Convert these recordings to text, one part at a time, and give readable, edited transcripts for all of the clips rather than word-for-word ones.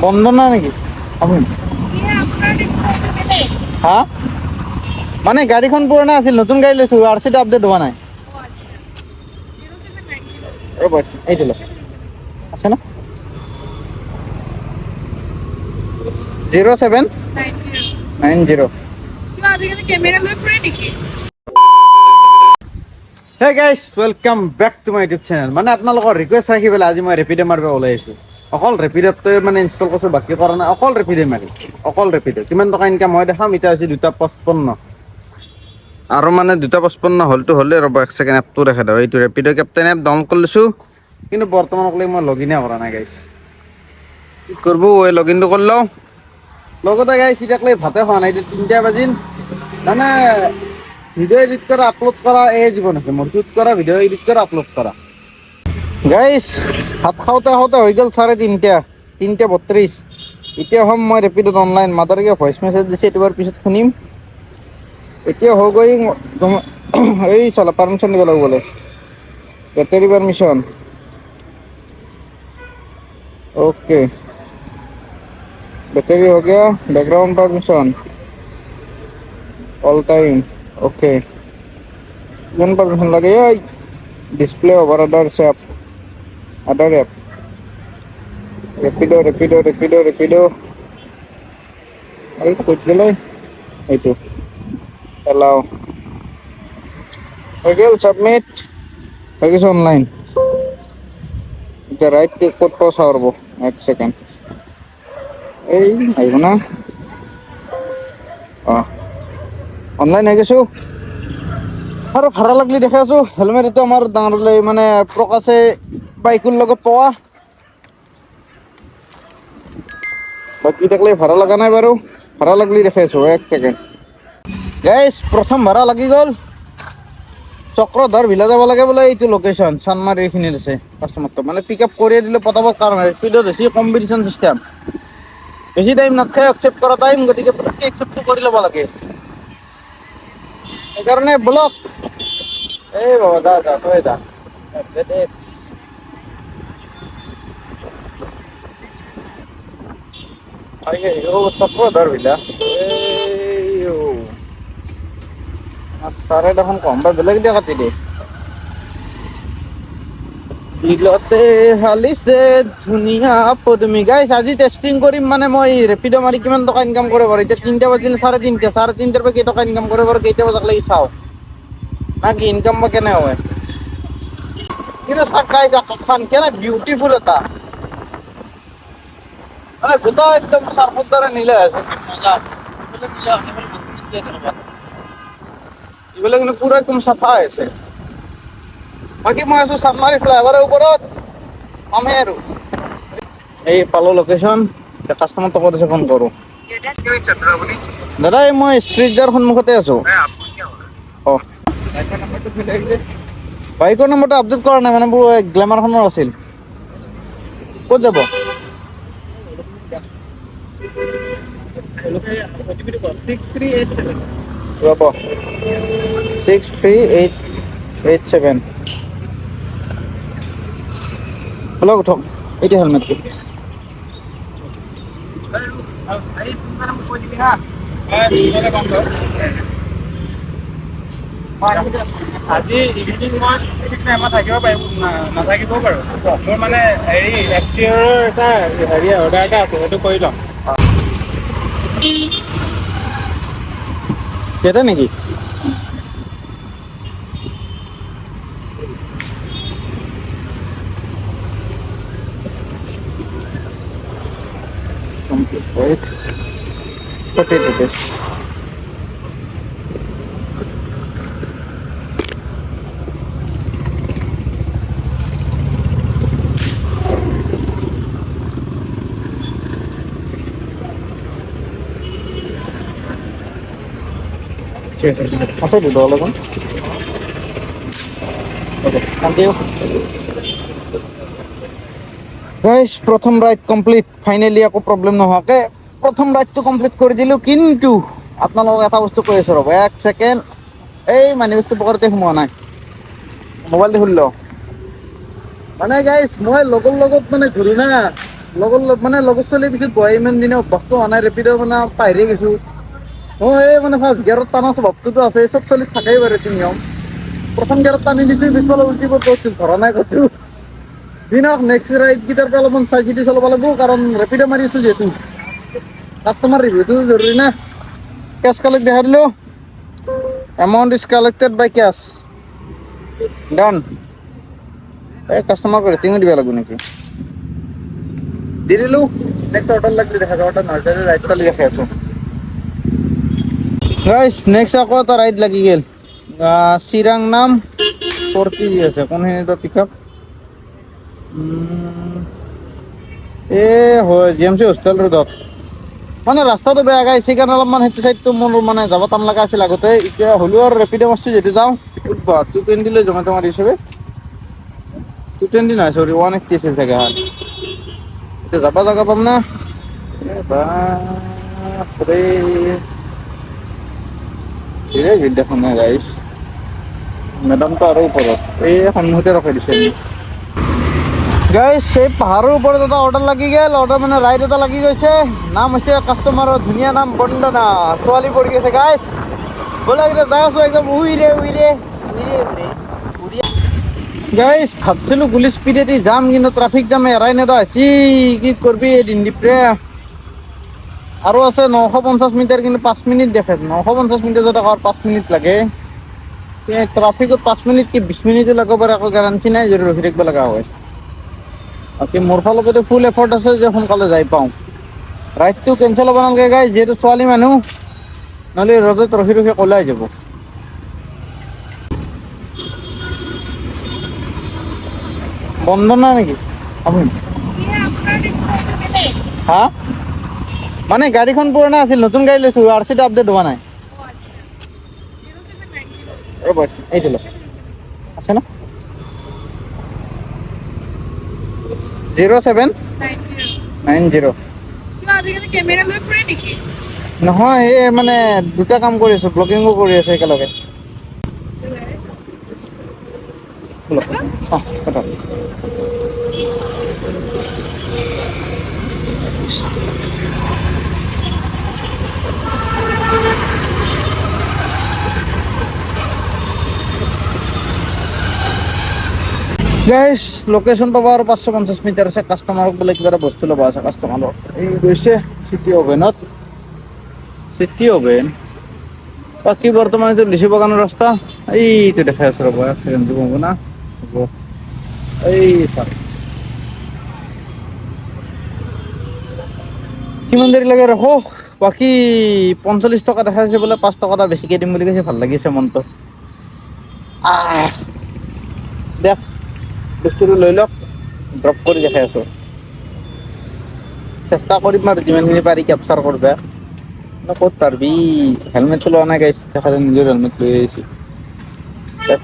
বন্ধ না নাকি আপুনি হা মানে গাড়ীখন পুৰণা আছিল নতুন গাড়ী লৈছোঁ আৰ চিটো আপডেট হোৱা নাই ৰ'ব এইটো লওক আছে না 0790 hey guys welcome back to my YouTube channel মানে আপোনালোকৰ ৰিকুৱেষ্ট ৰাখি পেলাই আজি মই ৰেপিডো মাৰিব ওলাই আহিছোঁ অকল ৰেপিডোতে মানে ইনষ্টল কৰিছোঁ বাকী কৰা নাই অকল ৰেপিডো মাৰি অকল ৰেপিডো কিমান টকা ইনকাম হয় দেখাম এতিয়া হৈছে 255 আৰু মানে 255 হ'লতো হ'লে ৰ'ব এক ছেকেণ্ড এপটো দেখা দিওঁ এইটো ৰেপিডো কেপ্টেইন এপ ডাউনলোড কৰি লৈছোঁ কিন্তু বৰ্তমানলৈকে মই লগ ইনে কৰা নাই গাইজ কি কৰিব এই লগ ইনটো কৰি লওঁ লগতে গাইজ এতিয়াকলৈ ভাতে খোৱা নাই এতিয়া 3টা বাজিল মানে ভিডিঅ' এডিট কৰা আপলোড কৰা এই জীৱন আছে মোৰ শ্বুট কৰা ভিডিঅ' এডিট কৰা আপলোড কৰা গাইজ ভাত খাওঁতে খাওঁতে হৈ গ'ল 3:30 এতিয়া হ'ম মই ৰেপিডোত অনলাইন মাদাৰকে ভইচ মেছেজ দিছে এইটো পিছত শুনিম এতিয়া হৈ গৈ এই চালা পাৰ্মিশ্যন দিব লাগিব বোলে বেটাৰী পাৰ্মিশ্যন ओके बैटरी हो गया background permission all time okay कौन परमिशन लगे display over other app Rapido अरे कुछ गले এইটো এলাও হৈ গ'ল সাবমিট হৈ গৈছে অনলাইন এতিয়া ৰাইট ক্লিক ক'ত পাওঁ চাওঁ ৰ'ব এক ছেকেণ্ড এই আহিব না অঁ অনলাইন হৈ গৈছোঁ আৰু ভাড়া লাগলি দেখাই আছোঁ হেলমেট এইটো আমাৰ ডাঙৰলৈ মানে প্ৰকাশে বাইকৰ লগত পোৱা বাকী থাকিলে ভাড়া লগা নাই বাৰু ভাড়া লাগলি দেখাই আছোঁ এক ছেকেণ্ড গাইজ প্ৰথম ভাড়া লাগি গ'ল চক্ৰধৰ ভিলা যাব লাগে বোলে এইটো লোকেশ্যন চানমাৰী এইখিনিত আছে কাষ্টমাৰটো মানে পিক আপ কৰিয়ে দিলে পটাপট কাৰণ স্পীডত বেছি কম্পিটিশ্যন চিষ্টেম বেছি টাইম নাথাকে একচেপ্ট কৰা টাইম গতিকে পটককৈ একচেপ্টটো কৰি ল'ব লাগে সেইকাৰণে ব্লক এই বাবা যা তই যা চক্ৰধৰ ভিলা তাৰে দেখোন কম বা বেলেগ দিয়া কাটি দিয়ে দিলতে হালিছে ধুনীয়া পদুমি গাইছ আজি টেষ্টিং কৰিম মানে মই ৰেপিডো মাৰি কিমান টকা ইনকাম কৰিব পাৰোঁ এতিয়া 3টা বাজিলে 3:30 পৰা কেই টকা ইনকাম কৰিব পাৰোঁ কেইটা বজাক লাগি চাওঁ না কি ইনকাম বা কেনে হয় কিন্তু চাক গাইছ আকাশখন কেনে বিউটিফুল এটা মানে গোটা একদম চাৰ্ফৰ দৰে নীলা আছে মজা এইবিলাক কিন্তু পুৰা একদম চাফা আছে বাকী মই আছোঁ চানমাৰী ফ্লাইঅভাৰৰ ওপৰত পামেই আৰু এই পালোঁ লোকেশ্যন কাষ্টমাৰটো ক'ত আছে ফোন কৰোঁ দাদা এই মই ষ্ট্ৰীট যাৰ সন্মুখতে আছোঁ অঁ বাইকৰ নম্বৰটো আপডেট কৰা নাই মানে মোৰ গ্লেমাৰখনৰ আছিল ক'ত যাব ৰ'ব 63887 হেল্ল' উঠক এইটো হেলমেটটো আজি ইভিনিং মই ঠিক নাই মই থাকিব পাৰিম নাথাকিবও পাৰোঁ মোৰ মানে হেৰি এক্সটিৰিয়ৰৰ এটা হেৰি অৰ্ডাৰ এটা আছে সেইটো কৰি ল'ম কেইটা নেকি Wait. 40 rupees. Cheers. Apa itu dolar kan? Okay, thank you. Guys প্ৰথম ৰাইড কমপ্লিট ফাইনেলি একো প্ৰব্লেম নোহোৱাকৈ প্ৰথম ৰাইডটো কমপ্লিট কৰি দিলোঁ কিন্তু আপোনালোকক এটা বস্তু কৈ আছোঁ ৰ'ব এক ছেকেণ্ড এই মানি বেগটো পকেটতে সোমোৱা নাই মোবাইলটো খুলি লওঁ মানে গাইজ মই লগৰ লগত মানে ঘূৰো না মানে লগৰ ছোৱালীৰ পিছত বহাই ইমান দিনে অভ্যাসটো হোৱা নাই ৰেপিড' মানে পাহৰি গৈছোঁ এই মানে ফাৰ্ষ্ট গিয়াৰত টানা স্বভাৱটোতো আছে চব ছোৱালীত থাকেই বাৰু এইটো নিয়ম প্ৰথম গিয়াৰত টানি দিছোঁ পিছফালে উল্টি পৰি ধৰা নাই ক'তো দিনক নেক্সট ৰাইডকেইটাৰ পৰা অলপমান চাই চিতি চলাব লাগিব কাৰণ ৰেপিড' মাৰি আছোঁ যিহেতু কাষ্টমাৰ ৰিভিউটো জৰুৰী না কেছ কালেক্ট দেখাই দিলোঁ amount is collected by cash done এই কাষ্টমাৰক ৰেটিঙো দিব লাগিব নেকি দি দিলোঁ নেক্সট অৰ্ডাৰ লাগিলে দেখা যাব অৰ্ডাৰ নহয় ৰাইড চলি দেখাই আছোঁ গাইছ নেক্সট আকৌ এটা ৰাইড লাগি গ'ল চিৰাং নাম 40 আছে কোনখিনিত পিক আপ হয় জি এম চি হোষ্টেল ৰোডত মানে ৰাস্তাটো বেয়া গাই সেইকাৰণে অলপমান সেইটো চাইডটো মোৰ মানে যাব টান লগা আছিল আগতে এতিয়া হ'লেও আৰু ৰেপিড' মাৰছোঁ যদি যাওঁ 220 লৈ জমেট' মাৰি হিচাপে 220 নহয় চৰি 180 আছিল চাগে এতিয়া যাব জেগা পাম না বাপৰে ধীৰে ভিৰ দেখোন নাই গাইছ মেডামটো আৰু ওপৰত এই সন্মুখতে ৰখাই দিছে গাইছ এই পাহাৰৰ ওপৰত এটা অৰ্ডাৰ লাগি গ'ল অৰ্ডাৰ মানে ৰাইড এটা লাগি গৈছে নাম হৈছে কাষ্টমাৰৰ ধুনীয়া নাম বন্দনা ছোৱালী পৰি গৈছে গাইছ ব'লা এতিয়া যাই আছোঁ একদম উইৰে গাইছ ভাবছিলোঁ গুলি স্পীডেদি যাম কিন্তু ট্ৰাফিক জামে এৰাই নেদা হৈছি কি কৰবি এদিন দিপ্ৰে আৰু আছে 950 মিটাৰ কিন্তু 5 মিনিট দেখে 950 মিটাৰ যদি আকৌ 5 মিনিট লাগে ট্ৰাফিকত 5 মিনিট কি 20 মিনিটো লাগিব পাৰে আকৌ গেৰাণ্টি নাই যদি ৰখি থাকিব লগা হয় বাকী মোৰ ফালৰ পৰা ফুল এফৰ্ট আছে যে সোনকালে যাই পাওঁ ৰাইডটো কেঞ্চেল হ'ব নালাগে গাইছ যিহেতু ছোৱালী মানুহ নহ'লে ৰ'দত ৰখি ক'লাই যাব বন্দনা নেকি আপুনি হা মানে গাড়ীখন পুৰণা আছিল নতুন গাড়ী লৈছোঁ RC টো আপডেট হোৱা নাই ৰ'ব এইটো লওক আছে না 0790 নহয় এই মানে দুটা কাম কৰি আছোঁ ব্লগিঙো কৰি আছোঁ একেলগে কথা গাইছ লোকেশ্যন পাব আৰু 550 মিটাৰ আছে কাষ্টমাৰক বোলে কিবা এটা বস্তু ল'ব আছে কাষ্টমাৰক এই গৈছে চিটি অভেন বাকী বৰ্তমান এইটো লিচু বাগানৰ ৰাস্তা এইটো দেখাই আছোঁ ৰ'ব এক্সিডেণ্টটো হ'ব না হ'ব এই চাৰ কিমান দেৰি লাগে ৰখক বাকী 45 টকা দেখাইছে বোলে 5 টকা এটা বেছিকৈ দিম বুলি কৈছে ভাল লাগিছে মনটো দেখ বস্তুটো লৈ লওক ড্ৰপ কৰি দেখাই আছোঁ চেষ্টা কৰিম আৰু যিমানখিনি পাৰি কেপচাৰ কৰিব ক'ত পাৰবি হেলমেটটো লোৱা নাই গাইছ তেখেতে নিজৰ হেলমেট লৈ আহিছোঁ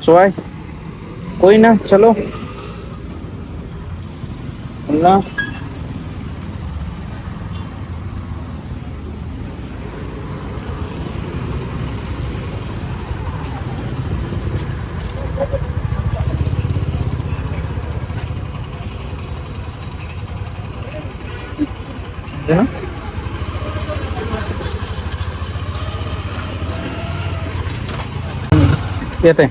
চোৱাই কৈ না চলো না ইয়াতে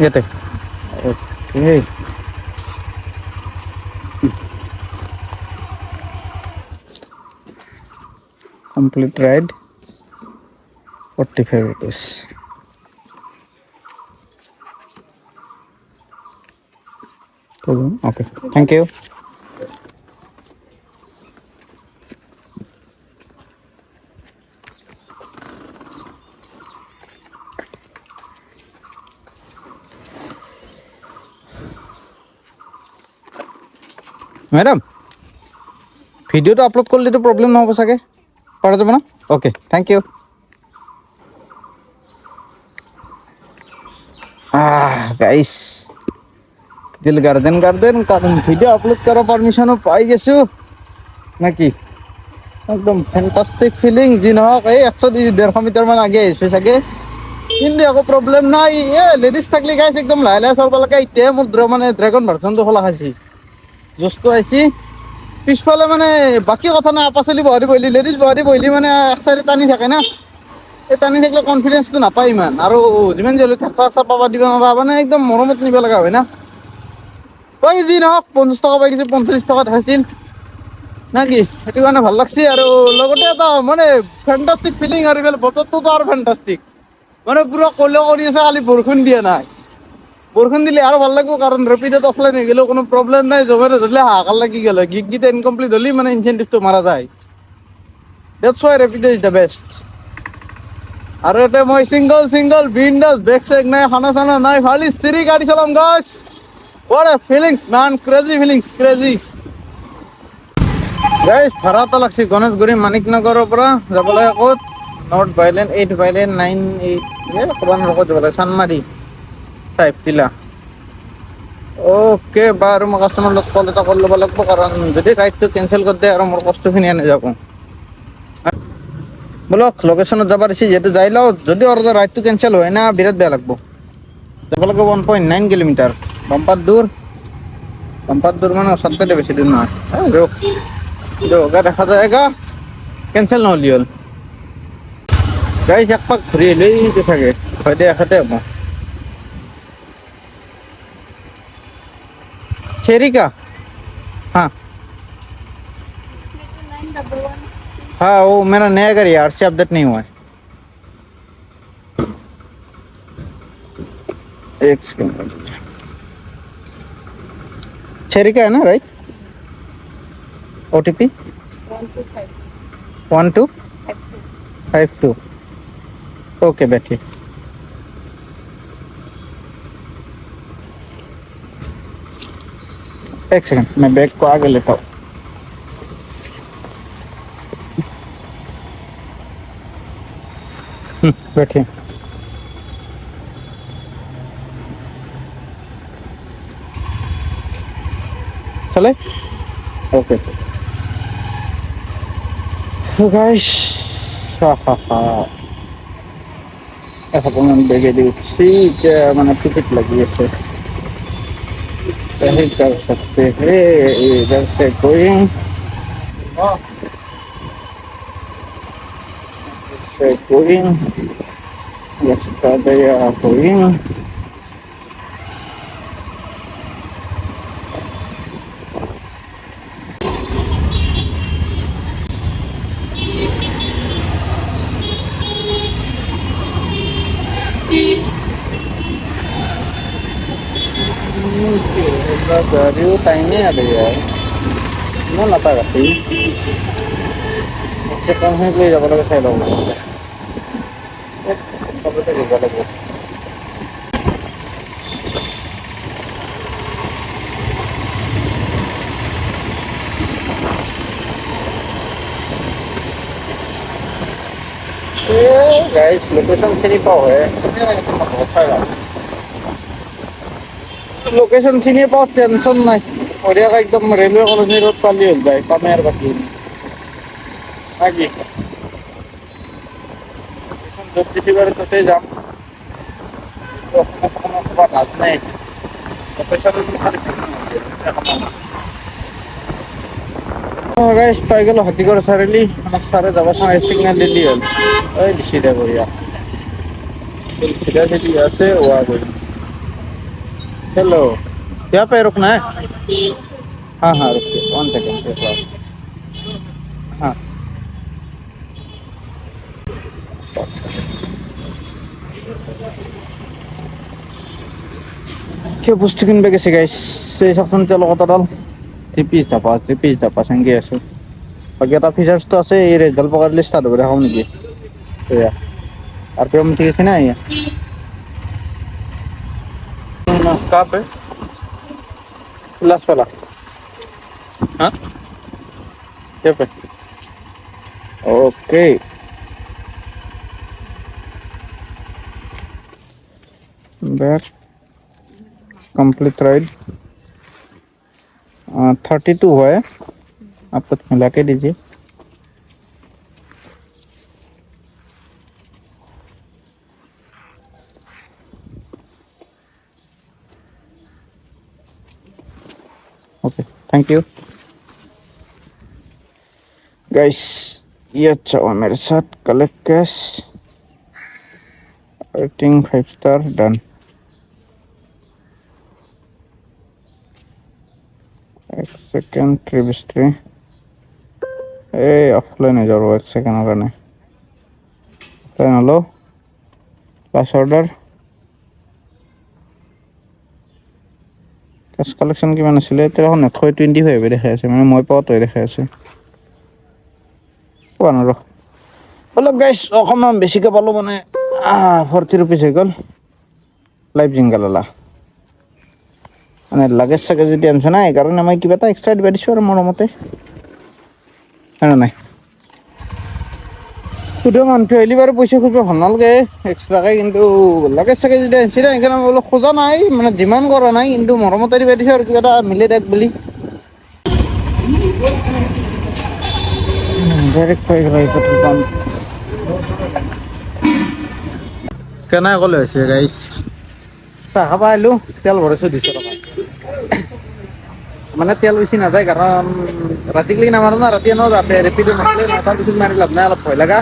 ইয়াতে okay complete ride 45 rupees okay thank you madam ভিডিওটো আপলোড কৰিলেতো প্ৰব্লেম নহ'ব চাগে পৰা যাব না ওকে থ্যাংক ইউ গাইস দিল গার্ডেন কারণ ভিডিও আপলোড করার পারমিশনও পাই গেছো নাকি একদম ফ্যান্টাস্টিক ফিলিং যি নহওক এই 100-150 মিটাৰমান আগে আহিছোঁ চাগে কিন্তু একো প্ৰব্লেম নাই লেডিজ থাকলে গাইছ একদম লাহে লাহে চলব লাগে এতিয়াহে মোৰ মানে ড্ৰেগন ভাৰ্চনটো খোলা খাইছি জোচটো আহিছি পিছফালে মানে বাকী কথা নাই পাচলি বহাদি বহিলি লেডিজ বহাদি বহিলি মানে এক চাইডে টানি থাকে না এই টানি থাকিলে কনফিডেন্সটো নাপায় ইমান আৰু যিমান যি হ'লেও ঠেকচা পাবা দিব নোৱাৰা মানে একদম মৰমত নিব লগা হয় না পাই যি নহওক 50 টকা পাই গৈছে 45 টকা দেখাইছিল নাকি সেইটো কাৰণে ভাল লাগছে আৰু লগতে এটা মানে ফেণ্টাষ্টিক ফিলিং আৰু এইফালে বতৰটোতো আৰু ফেণ্টাষ্টিক মানে পুৰা কলেও কৰি আছে খালি বৰষুণ দিয়া নাই বৰষুণ দিলে আৰু ভাল লাগিব কাৰণ ৰেপিডত অফলাইন হৈ গ'লেও কোনো প্ৰব্লেম নাই জমেটো ধৰিলে হাহাকাৰ লাগি গ'ল গীতকেইটা ইনকমপ্লিট হ'লে মানে ইনচেণ্টিভটো মাৰা যায় that's Y rapid is the best আৰু এতিয়া মই চিংগল বিন্দাছ বেগ চেগ নাই খানা চানা নাই খালি চিৰি গাড়ী চলাম গাইছ what a feelings man crazy feelings crazy গাইছ ভাড়া এটা লাগছে গণেশগুৰি মানিকনগৰৰ পৰা যাব লাগে ক'ত নৰ্থ বাইলেণ্ড 8 বাইলেণ্ড 98 ক'ৰবাত লগত যাব লাগে চানমাৰি চাইফটিলা অ'কে বাৰু মই কাষ্টমাৰ লগত কল এটা কৰি ল'ব লাগিব কাৰণ যদি ৰাইডটো কেঞ্চেল কৰি দিয়ে আৰু মোৰ কষ্টখিনি এনে যাব বলক লোকেশ্যনত যাব দিছে যিহেতু যাই লওঁ যদি আৰু ৰাইডটো কেঞ্চেল হয় না বিৰাট বেয়া লাগব যাব লাগে 1.9 কিলোমিটাৰ বাম্পাৰ দূৰ মানে ওচৰতে বেছি দূৰ নহয় হোগা দেখা যায়গা কেঞ্চেল নহ'লি হ'ল গাইছ এক পাক ঘূৰি আহিলেই থাকে হয় দে এখেতে হ'ব शेरी का हाँ हाँ वो मेरा नया घर यार से अपडेट नहीं हुआ है एक सेकंड शेरी का है ना राइट OTP 1252 ओके बैठिए एक सेकंड मैं बैग को आगे लेता हूँ बैठिए चले ओके गाइस এখন বেগে দিচ্ছি যে মানে টিকিট লাগিয়েছে नहीं कर सकते हैं इधर से गोइंग रास्ता गया गोइंग गाड़ी टाइम नहीं आ रही यार ना नता करती उसके कम है कोई जबरदस्त है लोग सब तो जगह लगे गाइस लोकेशन से नहीं पाओ है লোকেশন চিনি পাও টেনশন নাই ওরিয়া একদম রেলওয়ে কলোনি রোড পালি হল যায় কামের বাকি নাকি যদি ফিগারে তোতে যাম কোনো কাজ নাই গাইস পাই গেল হাতিগড় সারেলি আমার সারে যাবার সময় সিগন্যাল দিলি হল ওই সিধা করিয়া সিধা সিধি আছে ওয়া করি हेलो यहाँ पे रुकना है हाँ हाँ रुकिए 1 सेकेंड एक बार हाँ क्या বস্তু কিনবে গেছে গাইস সেই সবখন তেল কতডাল টিপি চাপা সঙ্গে আছে বাকি এটা ফিচার্স তো আছে এই রেজাল্ট পকারলে স্টার্ট হবে দেখাও নাকি এয়া আর পেমেন্ট ঠিক আছে না ইয়া कहाँ पे लास्ट वाला हाँ क्या पे ओके बैक कंप्लीट राइड 32 है, आप कुछ मिला के दीजिए। Okay, thank you guys. ये अच्छा हुआ मेरे साथ। Collect cash, rating 5 star, done. एक second, trip history a offline है जरूर, एक सेकेंड करने offline. Hello, last order cash collection কিমান আছিলে? এতিয়া নেটকৈ 25 দেখাই আছে, মানে মই পাওঁতে দেখাই আছে। কোৱা ন অলপ গাইছ, অকণমান বেছিকৈ পালোঁ, মানে 40 रुपीज হৈ গ'ল। লাইভ জিংগালালা মানে লাগেজ চাগেজ যদি আনিছে নাই, সেইকাৰণে মই কিবা এটা এক্সট্ৰা দিব দিছোঁ আৰু মৰমতে, হয় নাই? সুধা মানুহটো আহিলে বাৰু পইচা খুজিব ভাল নালাগে এক্সট্ৰাকৈ, কিন্তু লাগেজ চাগেজ যদি আনিছে নাই, সেইকাৰণে অলপ খোজা নাই, মানে ডিমাণ্ড কৰা নাই, কিন্তু মৰমতে দিব দিছোঁ আৰু কিবা এটা মিলে দেখ বুলি। ডাইৰেক্ট পাই গ'ল পেট্ৰল পাম্প। কেনে ক'লে হৈছে গাইছ? চাহ খাব আহিলোঁ, তেল ভৰাইছোঁ 200 টকা। মানে তেল বেছি নাযায়, কাৰণ ৰাতিলৈকে নামাৰোঁ না, ৰাতি এনেও যাতে ৰেপিডো মাৰিলে 9টাৰ পিছত মাৰি লাভ নাই, অলপ ভয় লগা।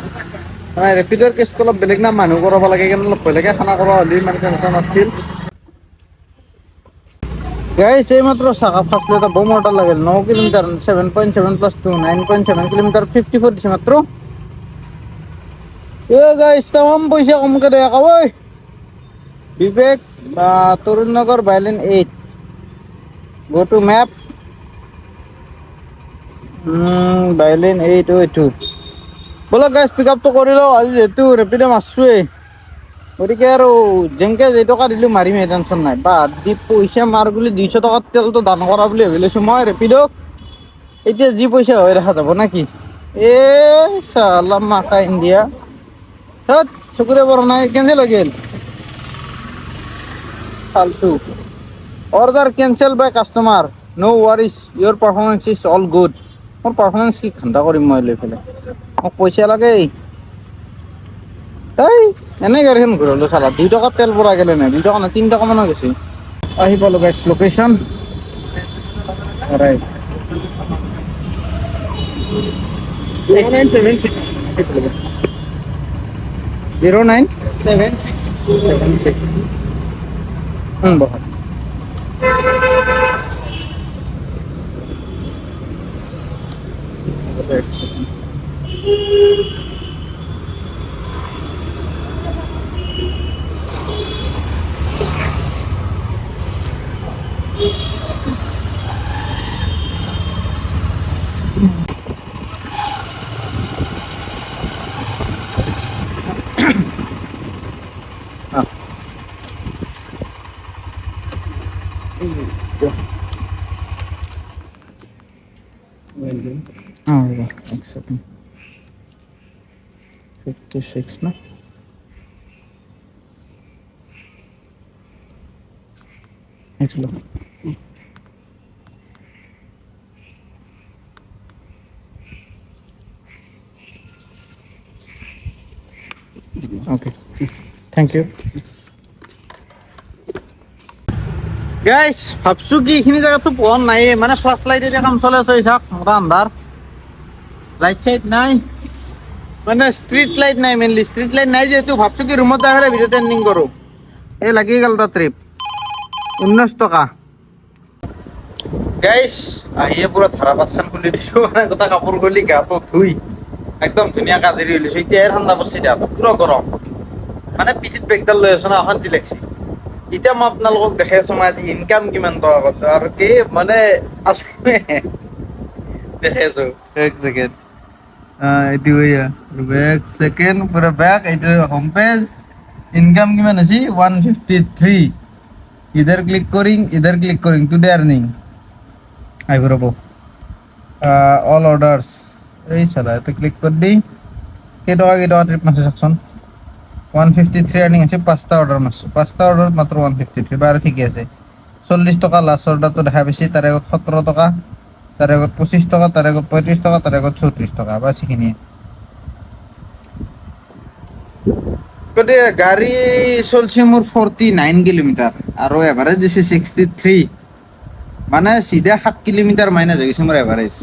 মানে ৰেপিডৰ কেছটো অলপ বেলেগ না, মানুহ কৰাব লাগে, কিন্তু অলপ ভয় লাগে। খানা কৰা হ'লে মানে টেনশ্যন নাছিল। গাইছ এইমাত্ৰ চাহ খাইছিলোঁ, এটা বম অৰ্ডাৰ লাগিল। 9 কিলোমিটাৰ, 7.7 + 2 9.7 কিলোমিটাৰ, 54 দিছে মাত্ৰ। গাইছ তামাম পইচা কমকৈ দে আকৌ ঐ। বিবেক তৰুণ নগৰ bylane 8, go to map, bylane 8 এইটো ব'লক গাইছ, পিক আপটো কৰি লওঁ। আজি যিহেতু ৰেপিডো মাৰছোৱেই, গতিকে আৰু যেনেকৈ যেইটকা দিলোঁ মাৰিমেই, টেনশ্যন নাই। বাদ দি পইচা মাৰ বুলি 200 টকাত তেলটো দান কৰা বুলি ভাবি লৈছোঁ মই ৰেপিডোক। এতিয়া যি পইচা হয় দেখা যাব নে কি? চালা মাকা ইণ্ডিয়া, ধত চকুৰে পৰা নাই, কেঞ্চেল হৈ গ'ল। ফালতু order cancel by customer, no' worries, your performance is all good. মোৰ পাৰফৰ্মেঞ্চ কি ঠাণ্ডা কৰিম মই লৈ পেলাই, মোক পইচা লাগে। এই এনেই গাড়ীখন ঘূৰালোঁ চালা, 2 টকাত তেল ভৰা গ'লে নাই, 2 টকা নাই, 3 টকা মানো গৈছে। আহি পালোঁ গাইছ লোকেশ্যন। ৰাইট 0976 0976 বহুত এক সেকেন্ড 56 না এটা ওকে থ্যাংক ইউ গাইস। ভাবছো কি এইখিনি জায়গাতো পোহৰ নাই, মানে ফ্লাছ লাইটেৰে কাম চলাই আছে, চাওক মোটা আন্ধাৰ, লাইট চাইট নাই, মানে ষ্ট্ৰীট লাইট নাই। মেইনলি ষ্ট্ৰীট লাইট নাই যিহেতু ভাবছো কি ৰুমত যাই পেলাই ভিডিঅ'টো এণ্ডিং কৰোঁ। এই লাগি গ'ল এটা ট্ৰিপ 19 টকা। গাইস আহিয়ে পুৰা ধাৰাপাতখন খুলি দিছোঁ, মানে গোটেই কাপোৰ খুলি গাটো ধুই একদম ধুনীয়াকৈ আজৰি হৈ লৈছোঁ। এতিয়াহে ঠাণ্ডা পৰিছে, দেহাটো পুৰা গৰম, মানে পিঠিত বেগডাল লৈ আছোঁ না, অশান্তি লাগছে। এতিয়া মই আপোনালোকক দেখাই আছোঁ মই আজি ইনকাম কিমান টকা কৰিছোঁ, আৰু কি মানে আছোঁ দেখাই আছোঁ। এক ছেকেণ্ড, এইটো এক ছেকেণ্ড পুৰা বেক, এইটো হোম পেজ। ইনকাম কিমান হৈছে 153। ইধাৰ ক্লিক কৰিং টুডে আৰ্নিং আহিব ৰ'ব। অল অৰ্ডাৰ্ছ, এই চালা ইয়াতে ক্লিক কৰি দি কেইটকা ট্ৰিপ মাছে চাওকচোন। 153 আর্নিং আছে, 5টা অর্ডার মারছো, 5টা অর্ডার মাত্র 153, বারে ঠিকই আছে। 40 টাকা লাস্ট অর্ডারটো দেখা পাইছি, তার আগত 17 টাকা, তার আগত 25 টাকা, তার আগত 35 টাকা, তার আগত 34 টাকা, বাস এইখিনিয়ে। গতিকে গাড়ী চলছে মোৰ 49 কিলোমিটাৰ আৰু এভাৰেজ দিছে 63, মানে চিধা 7 কিলোমিটাৰ মাইনাছ হৈ গৈছে মোৰ এভাৰেজ।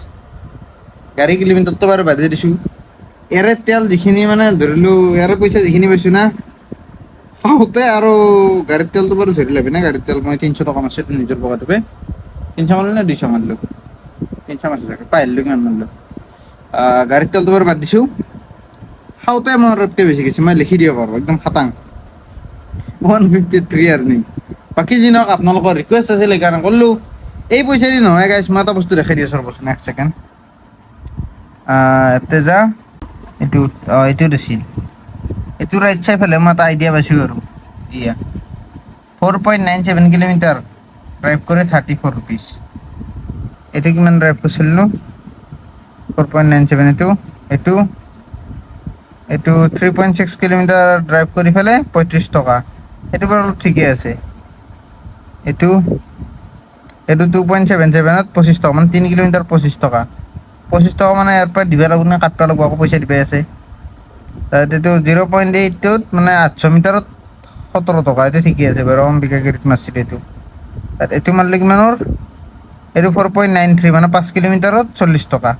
গাড়ী কিলোমিটাৰটো বাৰু বাদে দিছোঁ, ইয়াৰে তেল যিখিনি মানে ধৰিলোঁ, ইয়াৰে পইচা যিখিনি পাইছোঁ না খাওঁতে, আৰু গাড়ীৰ তেলটো বাৰু ধৰি ল'বি না, গাড়ীৰ তেল মই 300 টকা মাৰছোঁ এইটো নিজৰ পকেটৰ পৰা। 300 মাৰিলোঁ নে 200 মাৰিলোঁ, 300 মাৰিছোঁ চাগে, পাহৰিলোঁ কিমান মাৰিলোঁ। গাড়ীৰ তেলটো বাৰু বাদ দিছোঁ, খাওঁতে মোৰ ৰ'দকৈ বেছি গৈছে, মই লিখি দিব পাৰোঁ একদম খাটাং 153 আৰ্নিং। বাকী যি নহওক আপোনালোকৰ ৰিকুৱেষ্ট আছিল সেইকাৰণে কৰিলোঁ। এই পইচা দি নহয় গাইছ, মই এটা বস্তু দেখাই দি আছোঁ ৰ'বচোন এক ছেকেণ্ড। ইয়াতে যা, এইটো দিছিল, এইটো ৰাইট চাই পেলাই মই এটা আইডিয়া পাইছোঁ আৰু এয়া 4.97 কিলোমিটাৰ ড্ৰাইভ কৰি 34 ৰুপিজ। এইটো কিমান ড্ৰাইভ কৰিছিলোঁ? 4.97, এইটো 3.6 কিলোমিটাৰ ড্ৰাইভ কৰি পেলাই 35 টকা, সেইটো বাৰু অলপ ঠিকেই আছে। এইটো 2.77ত 25 টকা, মানে 3 কিলোমিটাৰ 25 টকা। 25 টকা মানে ইয়াৰ পৰা দিবা লাগিব নে কাটবা লাগিব, আকৌ পইচা দিবাই আছে। এইটো 0.8ত মানে 800 মিটাৰত 17 টকা, এইটো ঠিকেই আছে বাৰু, অম্বিকাগিৰিত মাৰছিলোঁ এইটো। এইটো মাৰিলে কিমানৰ? এইটো 4.93, মানে 5 কিলোমিটাৰত 40 টকা,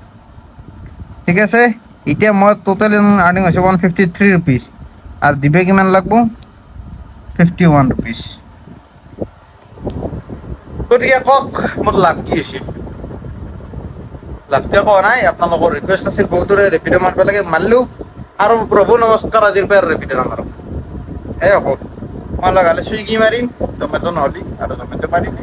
ঠিক আছে। এতিয়া মই টোটেল আৰ্নিং হৈছে 153 ৰুপিজ, আৰু দিবে কিমান লাগব? 51 ৰুপিজ। গতিকে কওক মোৰ লাভ কি হৈছে? লাভটো কোৱা নাই, আপোনালোকৰ ৰিকুৱেষ্ট আছিল বহুতৰে ৰেপিড' মাৰিব লাগে, মাৰিলোঁ। আৰু প্ৰভু নমস্কাৰ, আজিৰ পৰা আৰু ৰেপিড' নামাৰোঁ, এই হ'ব। মই লগালে চুইগি মাৰিম, জমেট' নহ'লে, আৰু জমেট' মাৰিম।